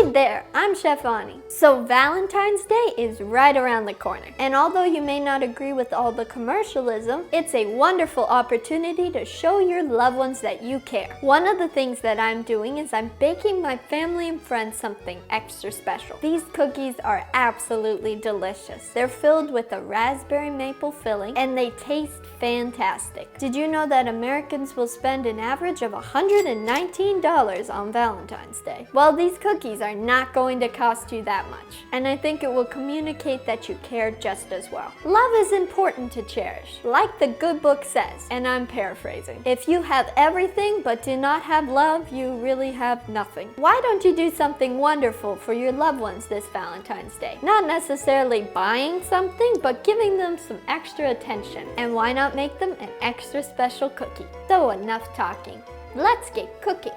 Hey there, I'm Chef Ani. So Valentine's Day is right around the corner. And although you may not agree with all the commercialism, it's a wonderful opportunity to show your loved ones that you care. One of the things that I'm doing is I'm baking my family and friends something extra special. These cookies are absolutely delicious. They're filled with a raspberry maple filling and they taste fantastic. Did you know that Americans will spend an average of $119 on Valentine's Day? Well, these cookies are not going to cost you that much, and I think it will communicate that you care just as well. Love is important to cherish, like the good book says, and I'm paraphrasing. If you have everything but do not have love, you really have nothing. Why don't you do something wonderful for your loved ones this Valentine's Day? Not necessarily buying something, but giving them some extra attention. And why not make them an extra special cookie? So enough talking. Let's get cooking.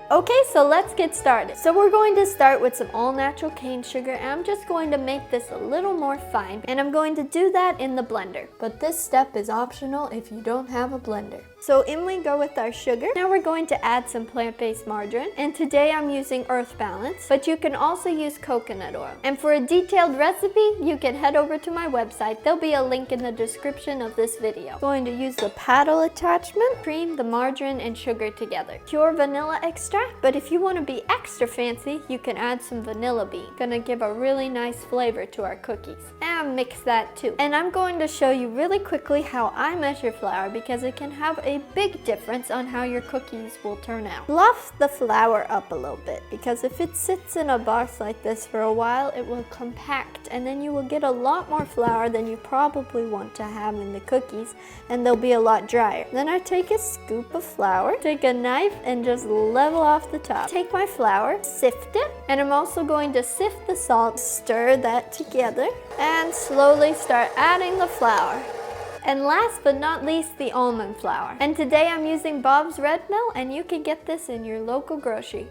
Okay, so let's get started. So we're going to start with some all-natural cane sugar, and I'm just going to make this a little more fine, and I'm going to do that in the blender. But this step is optional if you don't have a blender. So in we go with our sugar. Now we're going to add some plant-based margarine, and today I'm using Earth Balance, but you can also use coconut oil. And for a detailed recipe, you can head over to my website. There'll be a link in the description of this video. I'm going to use the paddle attachment, cream the margarine and sugar together. Pure vanilla extract, but if you want to be extra fancy, you can add some vanilla bean. Gonna give a really nice flavor to our cookies. And mix that too. And I'm going to show you really quickly how I measure flour because it can have a big difference on how your cookies will turn out. Fluff the flour up a little bit because if it sits in a box like this for a while, it will compact and then you will get a lot more flour than you probably want to have in the cookies, and they'll be a lot drier. Then I take a scoop of flour, take a knife and just level off the top. Take my flour, sift it, and I'm also going to sift the salt, stir that together, and slowly start adding the flour. And last but not least, the almond flour. And today I'm using Bob's Red Mill, and you can get this in your local grocery.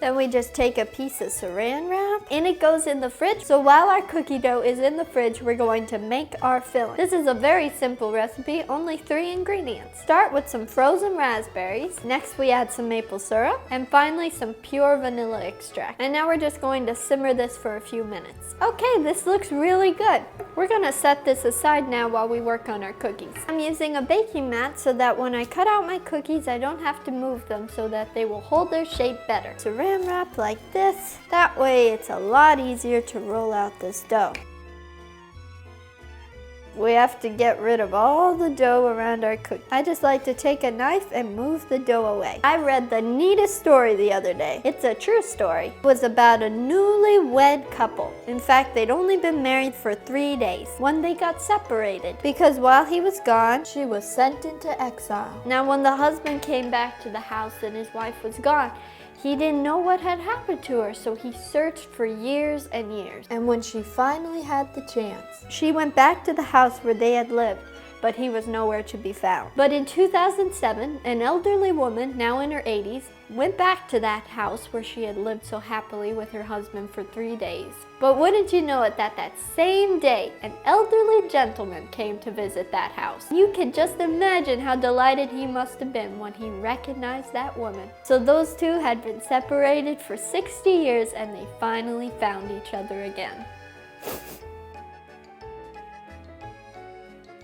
Then we just take a piece of saran wrap and it goes in the fridge. So while our cookie dough is in the fridge, we're going to make our filling. This is a very simple recipe, only 3 ingredients. Start with some frozen raspberries. Next we add some maple syrup and finally some pure vanilla extract. And now we're just going to simmer this for a few minutes. Okay, this looks really good. We're gonna set this aside now while we work on our cookies. I'm using a baking mat so that when I cut out my cookies, I don't have to move them so that they will hold their shape better. Saran wrap like this. That way it's a lot easier to roll out this dough. We have to get rid of all the dough around our cookie. I just like to take a knife and move the dough away. I read the neatest story the other day. It's a true story. It was about a newlywed couple. In fact, they'd only been married for 3 days when they got separated because while he was gone, she was sent into exile. Now, when the husband came back to the house and his wife was gone, he didn't know what had happened to her, so he searched for years and years. And when she finally had the chance, she went back to the house where they had lived, but he was nowhere to be found. But in 2007, an elderly woman, now in her 80s, went back to that house where she had lived so happily with her husband for 3 days. But wouldn't you know it that same day, an elderly gentleman came to visit that house. You can just imagine how delighted he must have been when he recognized that woman. So those two had been separated for 60 years and they finally found each other again.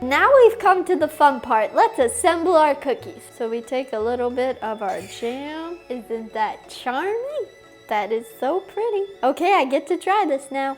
Now we've come to the fun part. Let's assemble our cookies. So we take a little bit of our jam. Isn't that charming? That is so pretty. Okay, I get to try this now.